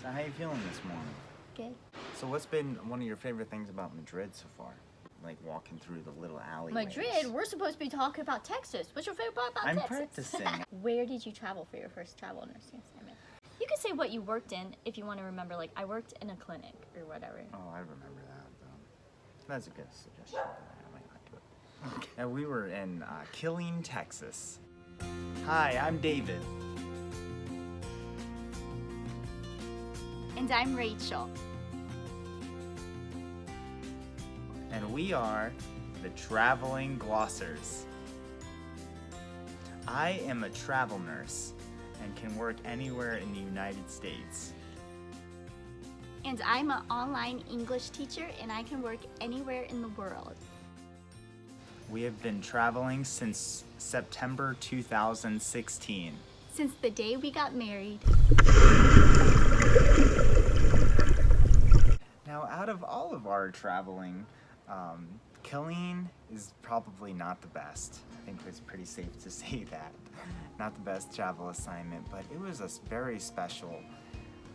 So how you feeling this morning? Good. So what's been one of your favorite things about Madrid so far? Like walking through the little alleyways. Madrid? We're supposed to be talking about Texas. What's your favorite part about Texas? I'm practicing. Where did you travel for your first travel nursing assignment? You could say what you worked in if you want to remember, like, I worked in a clinic or whatever. Oh, I remember that, though. That's a good suggestion. I might not do it. And we were in Killeen, Texas. Hi, I'm David. And I'm Rachel. And we are the Traveling Glossers. I am a travel nurse and can work anywhere in the United States. And I'm an online English teacher and I can work anywhere in the world. We have been traveling since September 2016. Since the day we got married. Now, out of all of our traveling, Killeen is probably not the best. I think it's pretty safe to say that. Not the best travel assignment, but it was a very special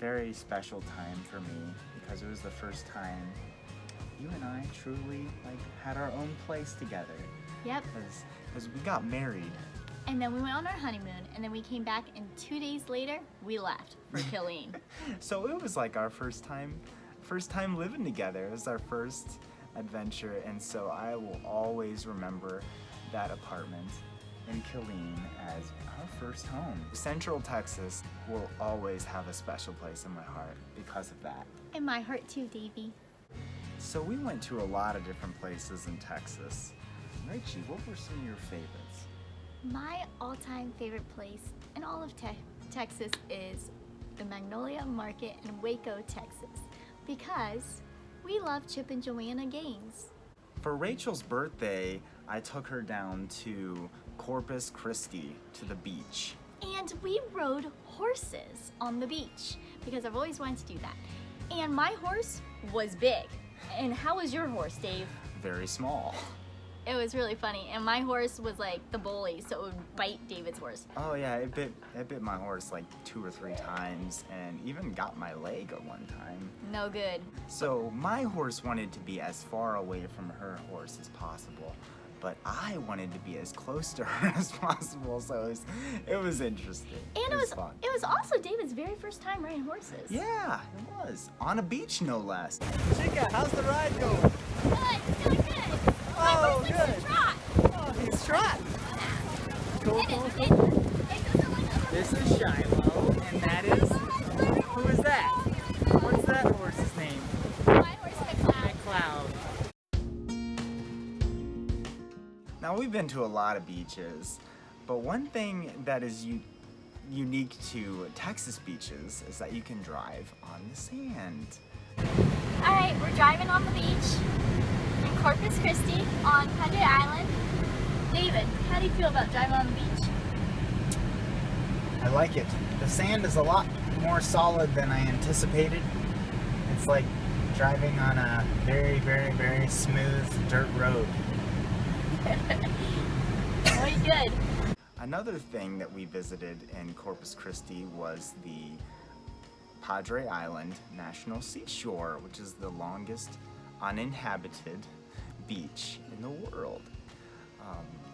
time for me because it was the first time you and I truly had our own place together. Yep. Because we got married. And then we went on our honeymoon, and then we came back, and 2 days later, we left for Killeen. So it was like our first time living together. It was our first adventure, and so I will always remember that apartment in Killeen as our first home. Central Texas will always have a special place in my heart because of that. In my heart too, Davey. So we went to a lot of different places in Texas. Rachie, what were some of your favorites? My all-time favorite place in all of Texas is the Magnolia Market in Waco, Texas, because we love Chip and Joanna games. For Rachel's birthday, I took her down to Corpus Christi to the beach. And we rode horses on the beach because I've always wanted to do that. And my horse was big. And how was your horse, Dave? Very small. It was really funny. And my horse was like the bully, so it would bite David's horse. Oh yeah, it bit my horse like 2 or 3 times and even got my leg at one time. No good. So my horse wanted to be as far away from her horse as possible, but I wanted to be as close to her as possible, so it was interesting. And it was fun. It was also David's very first time riding horses. Yeah, it was. On a beach, no less. Chica, how's the ride going? Good, it's going good. My Oh, horse likes good. to trot. Oh, he's trotting. Cool, cool, It cool. doesn't like This is Shiloh, and that is, who is that? What's that horse's name? my horse McCloud. McCloud. Now we've been to a lot of beaches, but one thing that is unique to Texas beaches is that you can drive on the sand. Alright, we're driving on the beach in Corpus Christi on Padre Island. David, how do you feel about driving on the beach? I like it. The sand is a lot more solid than I anticipated. It's like driving on a very, very, very smooth dirt road. Very good. Another thing that we visited in Corpus Christi was the Padre Island National Seashore, which is the longest uninhabited beach in the world.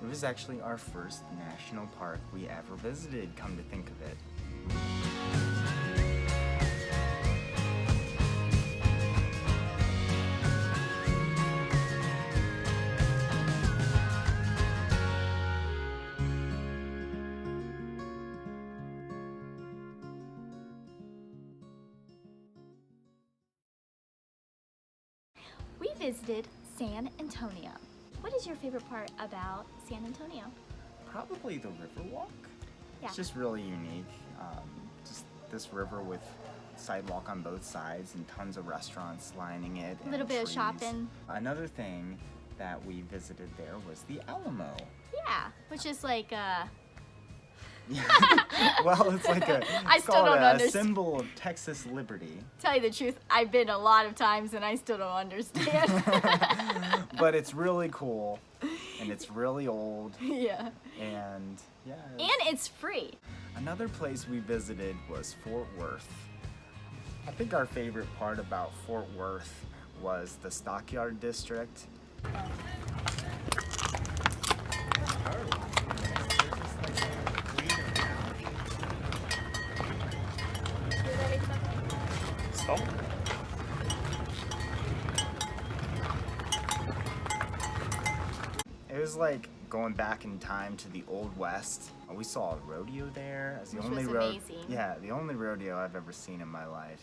It was actually our first national park we ever visited, come to think of it. We visited San Antonio. What is your favorite part about San Antonio? Probably the river walk. Yeah. It's just really unique. Just this river with sidewalk on both sides and tons of restaurants lining it. A little bit of shopping. Another thing that we visited there was the Alamo. Yeah, which is like Well, it's like I still don't a understand. symbol of Texas liberty. Tell you the truth, I've been a lot of times and I still don't understand. But it's really cool, and it's really old, Yeah. and yeah. And it's free. Another place we visited was Fort Worth. I think our favorite part about Fort Worth was the Stockyard District. Stop. It was like going back in time to the Old West. We saw a rodeo there. As the Which only was amazing. Yeah, the only rodeo I've ever seen in my life.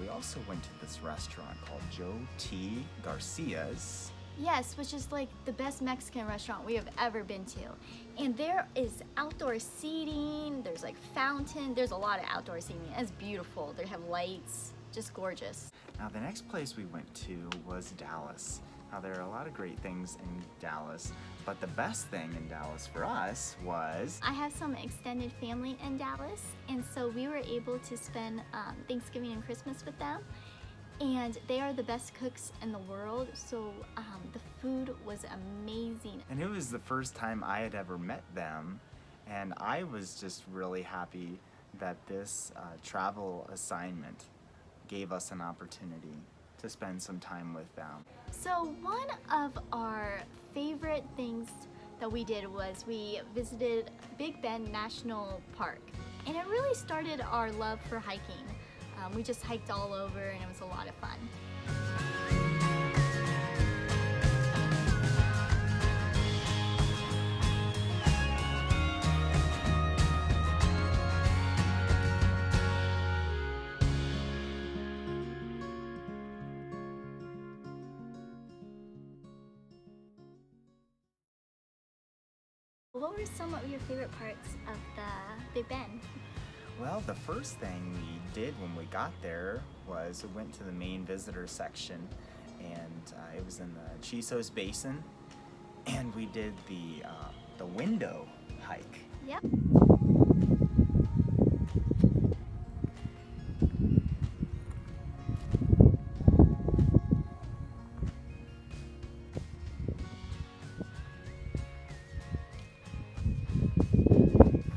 We also went to this restaurant called T Garcias. Yes, which is like the best Mexican restaurant we have ever been to. And there is outdoor seating, there's like fountain, there's a lot of outdoor seating. It's beautiful. They have lights, just gorgeous. Now the next place we went to was Dallas. Now there are a lot of great things in Dallas, but the best thing in Dallas for us was... I have some extended family in Dallas, and so we were able to spend Thanksgiving and Christmas with them. And they are the best cooks in the world, so the food was amazing. And it was the first time I had ever met them, and I was just really happy that this travel assignment gave us an opportunity to spend some time with them. So one of our favorite things that we did was we visited Big Bend National Park, and it really started our love for hiking. We just hiked all over and it was a lot of fun. What were some of your favorite parts of the Big Bend? Well, the first thing we did when we got there was we went to the main visitor section, and it was in the Chisos Basin, and we did the window hike. Yep.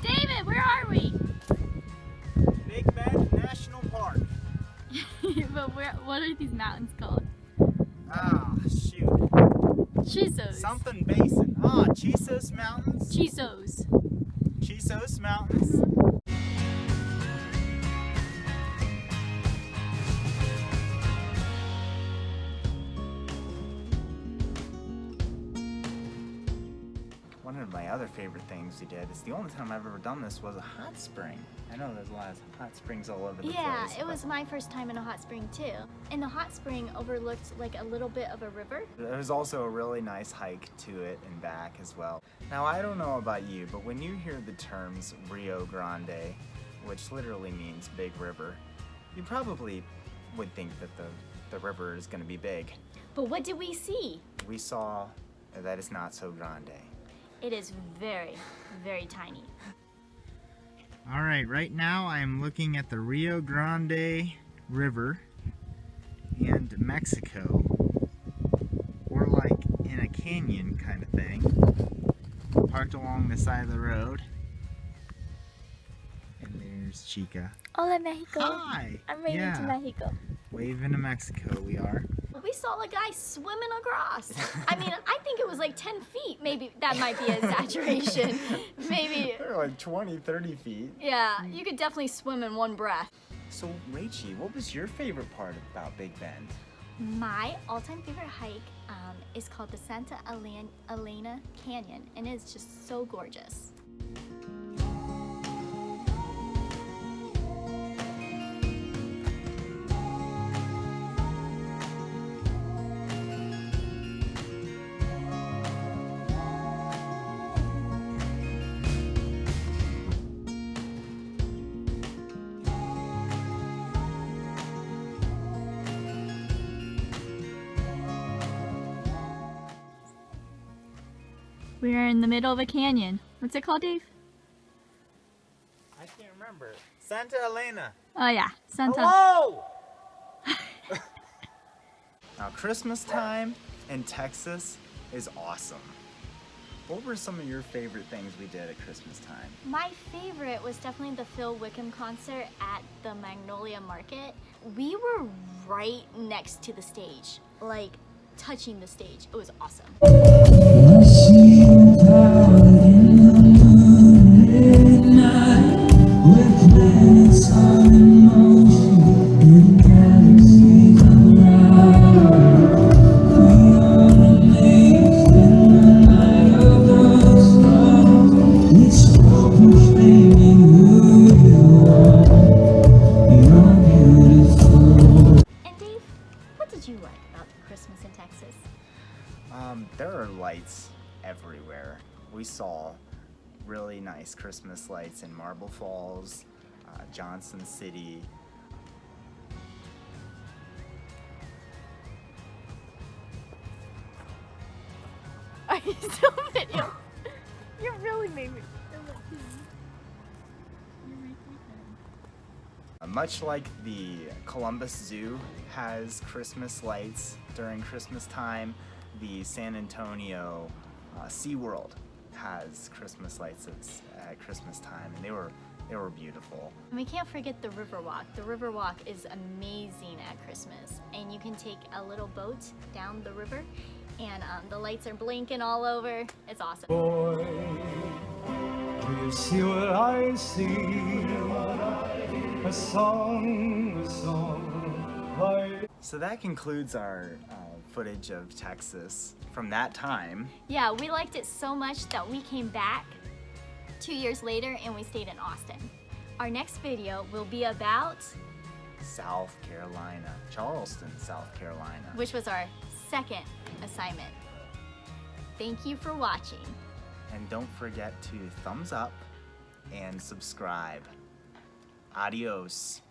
David, where are we? Big Bend National Park. But what are these mountains called? Ah, shoot. Chisos. Something Basin. Ah, Chisos Mountains. Chisos. Chisos Mountains. One of my other favorite things we did, it's the only time I've ever done this, was a hot spring. I know there's a lot of hot springs all over the place. Yeah, it was my first time in a hot spring too. And the hot spring overlooked like a little bit of a river. There was also a really nice hike to it and back as well. Now, I don't know about you, but when you hear the terms Rio Grande, which literally means big river, you probably would think that the river is going to be big. But what did we see? We saw that it's not so grande. It is very, very tiny. All right now I'm looking at the Rio Grande River and Mexico. We're like in a canyon kind of thing, parked along the side of the road. And there's Chica. Hola, Mexico. Hi! I'm ready to Mexico. Waving to Mexico we are. We saw a guy swimming across. I mean, I think it was like 10 feet. Maybe that might be an exaggeration. Maybe. They're like 20, 30 feet. Yeah, you could definitely swim in one breath. So, Rachie, what was your favorite part about Big Bend? My all-time favorite hike is called the Santa Elena Canyon, and it's just so gorgeous. We are in the middle of a canyon. What's it called, Dave? I can't remember. Santa Elena. Oh yeah, Santa. Hello! Now, Christmas time in Texas is awesome. What were some of your favorite things we did at Christmas time? My favorite was definitely the Phil Wickham concert at the Magnolia Market. We were right next to the stage, like touching the stage. It was awesome. And Dave, what did you like about Christmas in Texas? There are lights everywhere. We saw really nice Christmas lights in Marble Falls, Johnson City. Are you still video? You really made me. Much like the Columbus Zoo has Christmas lights during Christmas time, the San Antonio SeaWorld has Christmas lights at Christmas time, and they were beautiful. And we can't forget the Riverwalk. The Riverwalk is amazing at Christmas, and you can take a little boat down the river, and the lights are blinking all over. It's awesome. Boy, do you see what I see? A song like... So that concludes our footage of Texas from that time. Yeah, we liked it so much that we came back 2 years later and we stayed in Austin. Our next video will be about, South Carolina, Charleston, South Carolina. which was our second assignment. Thank you for watching. And don't forget to thumbs up and subscribe. Adios.